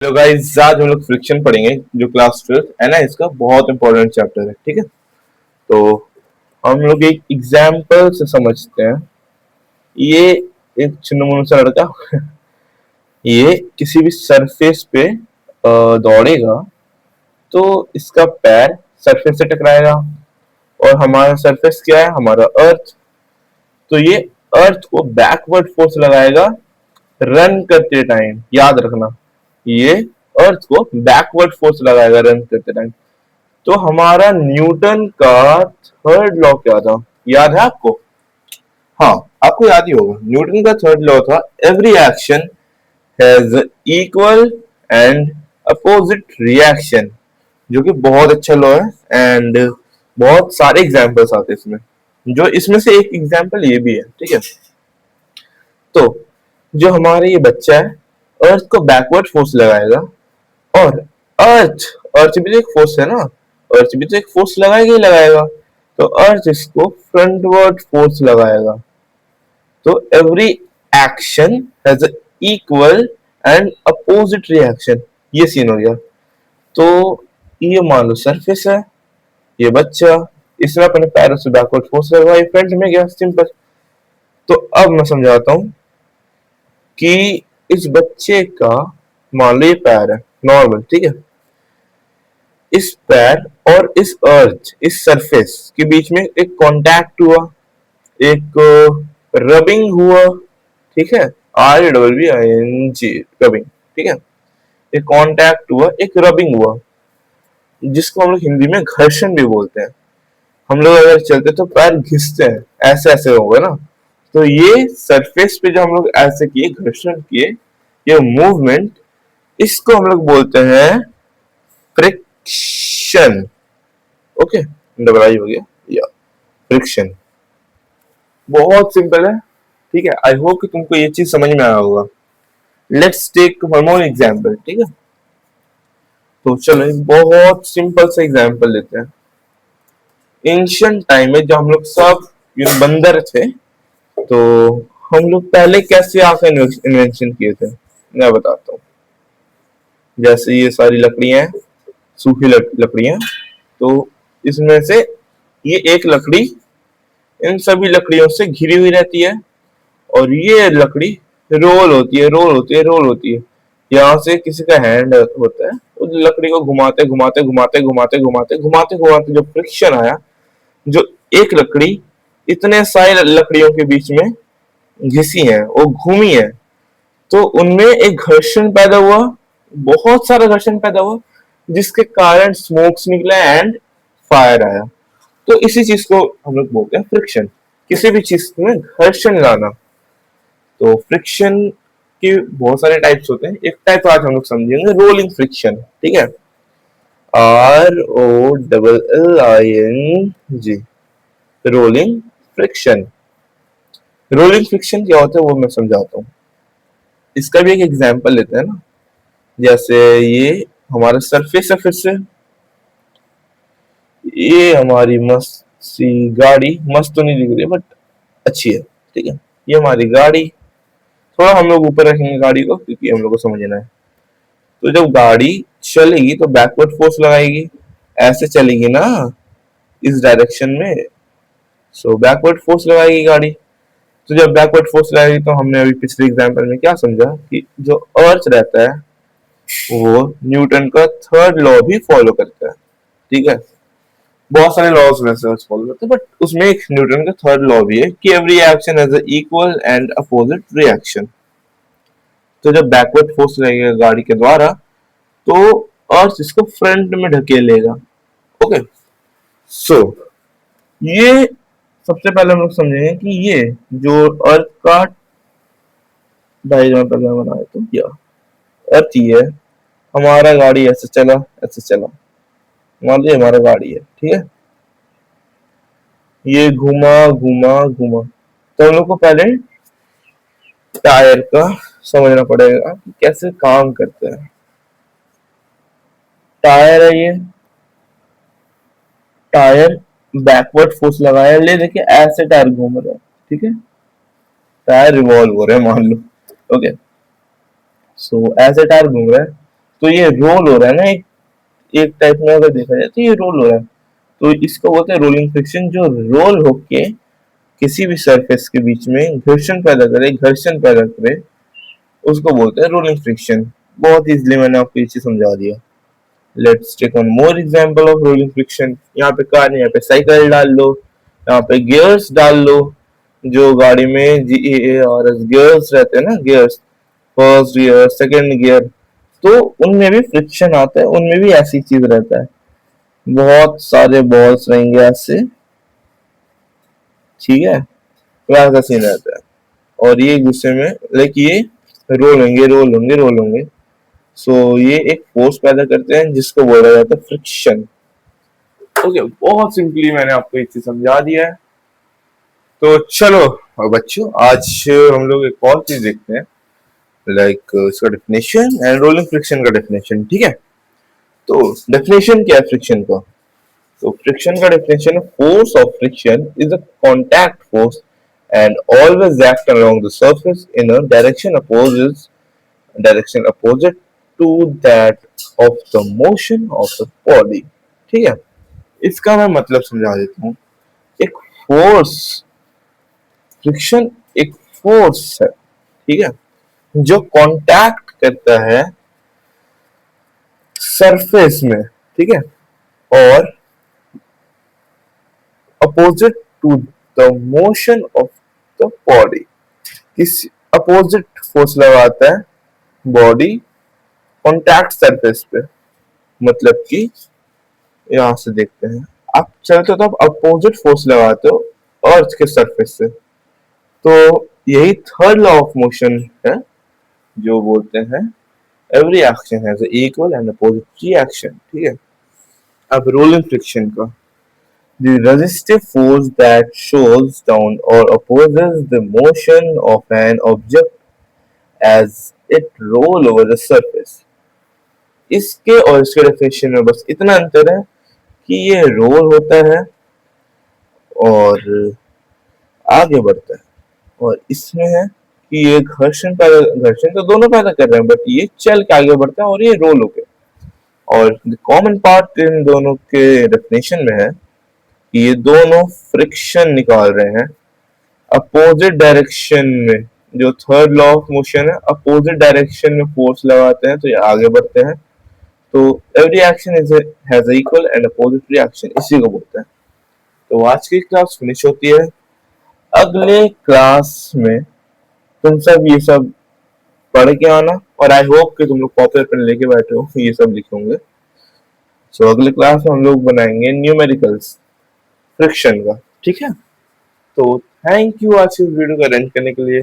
तो गाइस आज हम लोग फ्रिक्शन पढ़ेंगे जो क्लास 12 है ना। इसका बहुत इंपॉर्टेंट चैप्टर है, ठीक है। तो हम लोग एक एग्जाम्पल से समझते हैं। ये एक चुनमुन सा लड़का ये किसी भी सरफेस पे दौड़ेगा तो इसका पैर सरफेस से टकराएगा। और हमारा सरफेस क्या है? हमारा अर्थ। तो ये अर्थ को बैकवर्ड फोर्स लगाएगा रन करते टाइम, याद रखना। ये अर्थ को बैकवर्ड फोर्स लगाएगा रन करते टाइम। तो हमारा न्यूटन का थर्ड लॉ क्या था, याद है आपको? हाँ, आपको याद ही होगा। न्यूटन का थर्ड लॉ था every action has equal and opposite reaction, जो कि बहुत अच्छा लॉ है। एंड बहुत सारे एग्जांपल्स आते हैं इसमें, जो इसमें से एक एग्जांपल ये भी है, ठीक है। तो जो हमारा ये बच्चा है, अर्थ को बैकवर्ड फोर्स लगाएगा। और अर्थ अर्थ भी तो एक फोर्स है ना, अर्थ भी तो एक फोर्स लगाएगा ही लगाएगा। तो अर्थ इसको फ्रंटवर्ड फोर्स लगाएगा। तो every action has equal and opposite reaction, ये सीन हो गया। तो ये मान लो सरफेस है, ये बच्चा, इसने अपने पैरों से बैकवर्ड फोर्स लगवाई, फ्रंट में गया, सिंपल। तो अब मैं समझाता हूं कि इस बच्चे का मान लो ये पैर है नॉर्मल, ठीक है। इस पैर और इस अर्थ, इस सरफेस के बीच में एक कांटेक्ट हुआ, एक रबिंग हुआ, ठीक है। RBING, रबिंग, ठीक है। एक कांटेक्ट हुआ, एक रबिंग हुआ, जिसको हम लोग हिंदी में घर्षण भी बोलते हैं। हम लोग अगर चलते तो पैर घिसते हैं, ऐसे ऐसे होगा ना। तो ये सरफेस पे जो हम लोग ऐसे किए, घर्षण किए, ये मूवमेंट, इसको हम लोग बोलते हैं फ्रिक्शन। ओके, डबल आई हो गया, या फ्रिक्शन। बहुत सिंपल है, ठीक है। आई होप कि तुमको ये चीज समझ में आया होगा। Let's take one more example, ठीक है। तो चलो एक बहुत सिंपल सा एग्जांपल लेते हैं। एंशियंट टाइम में जब हम लोग सब बंदर थे, तो हम लोग पहले कैसे आंखें इन्वेंशन किए थे, मैं बताता हूँ। जैसे ये सारी लकड़ियां हैं, सूखी लकड़ियां। तो इसमें से ये एक लकड़ी इन सभी लकड़ियों से घिरी हुई रहती है। और ये लकड़ी रोल होती है, रोल होती है, रोल होती है। यहाँ से किसी का हैंड होता है, उस लकड़ी को घुमाते घुमाते घुमाते घुमाते घुमाते घुमाते घुमाते जो फ्रिक्शन आया, जो एक लकड़ी इतने सारे लकड़ियों के बीच में घिसी है, वो घूमी है, तो उनमें एक घर्षण पैदा हुआ, बहुत सारा घर्षण पैदा हुआ, जिसके कारण स्मोक्स निकला एंड फायर आया। तो इसी चीज को हम लोग बोलते हैं फ्रिक्शन, किसी भी चीज में घर्षण लाना। तो फ्रिक्शन के बहुत सारे टाइप्स होते हैं। एक टाइप आज हम लोग समझेंगे रोलिंग फ्रिक्शन, ठीक है। ROLLING, rolling friction. Rolling friction क्या होता है वो मैं समझाता हूँ। इसका भी एक एग्जांपल लेते हैं ना। जैसे ये हमारा सरफेस है, फिर से ये हमारी मस्त सी गाड़ी, मस्त तो नहीं दिख रही बट अच्छी है, ठीक है। ये हमारी गाड़ी, थोड़ा हम लोग ऊपर रखेंगे गाड़ी को क्योंकि हम लोग को समझना है। तो जब गाड़ी चलेगी तो बैकवर्ड फोर्स लगाएगी, ऐसे चलेगी ना, इस डायरेक्शन में। सो बैकवर्ड फोर्स लगाएगी गाड़ी। तो जब बैकवर्ड फोर्स लगाएगी तो हमने अभी पिछले एग्जांपल में क्या समझा कि जो अर्थ रहता है वो न्यूटन का थर्ड लॉ भी फॉलो करता है, ठीक है। बहुत सारे लॉज वैसे फॉलो करते हैं, बट उसमें एक न्यूटन का थर्ड लॉ भी है कि every action has a equal and opposite reaction. तो जब बैकवर्ड फोर्स लगेगा गाड़ी के द्वारा, तो अर्थ इसको फ्रंट में ढकेलेगा। ओके, सो ये सबसे पहले हम लोग समझेंगे कि ये जो अर्थ का डायग्राम पहले बनाए तो क्या अर्थ ये है। हमारा गाड़ी ऐसे चला, ऐसे चला, मान लीजिए हमारा गाड़ी है, ठीक है। ये घुमा घुमा घुमा, तो हम लोग को पहले टायर का समझना पड़ेगा कि कैसे काम करते हैं। टायर है ये, टायर बैकवर्ड फोर्स लगाया, ले देखिए ऐसे टायर घूम रहे हैं, ठीक है। टायर रिवॉल्व हो रहे हैं मान लो, ओके। सो ऐसे टायर घूम रहे हैं, तो ये रोल हो रहा है ना, एक टाइप में अगर देखा जाए तो ये रोल हो रहा है, तो इसको बोलते हैं रोलिंग फ्रिक्शन। जो रोल होके किसी भी सरफेस के बीच में घर्षण पैदा करे, उसको बोलते हैं रोलिंग फ्रिक्शन। बहुत इजीली मैंने आपको ये चीज समझा दिया। Let's take one more example of rolling friction. यहाँ पे कार है, यहाँ पे साइकिल डाल लो, यहाँ पे गियर्स डाल लो। जो गाड़ी में जी और गियर्स रहते हैं ना, gears, first gear, second gear, तो उनमें भी फ्रिक्शन आता है, उनमें भी ऐसी चीज रहता है। बहुत सारे बॉल्स रहेंगे ऐसे, ठीक है, वैसा सीन रहता है। और ये गुस्से में लाइक ये रोल होंगे। सो ये एक फोर्स पैदा करते हैं जिसको बोला जाता है फ्रिक्शन। ओके, बहुत सिंपली मैंने आपको एक चीज समझा दिया है। तो चलो और बच्चों, आज हम लोग एक और चीज देखते हैं, लाइक इसका डेफिनेशन एंड रोलिंग फ्रिक्शन का डेफिनेशन, ठीक है। तो डेफिनेशन क्या है फ्रिक्शन का? तो फ्रिक्शन का डेफिनेशन है, force of friction is a contact force and always act along the surface in a direction opposite to that of the motion of the body। ठीक है, इसका मैं मतलब समझा देता हूँ। एक फोर्स, फ्रिक्शन एक फोर्स है, ठीक है, जो कांटेक्ट करता है सरफेस में, ठीक है, और opposite to the motion of the body. किसी अपोजिट फोर्स लगाता है बॉडी कॉन्टैक्ट सरफेस पे। मतलब कि यहां से देखते हैं, आप चलते हो तो आप अपोजिट फोर्स लगाते हो अर्थ के सरफेस से। तो यही थर्ड लॉ ऑफ मोशन है, जो बोलते हैं every action has equal and opposite reaction. ठीक है, अब रोलिंग फ्रिक्शन का, the resistive force that shows down or opposes the motion of an object as it roll over the surface। इसके और इसके डेफिनेशन में बस इतना अंतर है कि ये रोल होता है और आगे बढ़ता है, और इसमें है कि ये घर्षण तो दोनों पैदा कर रहे हैं, बट ये चल के आगे बढ़ता है और ये रोल हो गया। और कॉमन पार्ट इन दोनों के डेफिनेशन में है कि ये दोनों फ्रिक्शन निकाल रहे हैं अपोजिट डायरेक्शन में। जो थर्ड लॉ ऑफ मोशन है, अपोजिट डायरेक्शन में फोर्स लगाते हैं तो ये आगे बढ़ते हैं। तो every action is has equal and opposite reaction, इसी को बोलते हैं। तो आज की क्लास फिनिश होती है। अगले क्लास में तुम सब ये सब पढ़ के आना, और आई होप कि तुम लोग कॉपी पेन लेके बैठे हो, ये सब लिखोगे। सो अगले क्लास में हम लोग बनाएंगे न्यूमेरिकल्स फ्रिक्शन का, ठीक है। तो थैंक यू आज इस वीडियो को अरेंज करने के लिए।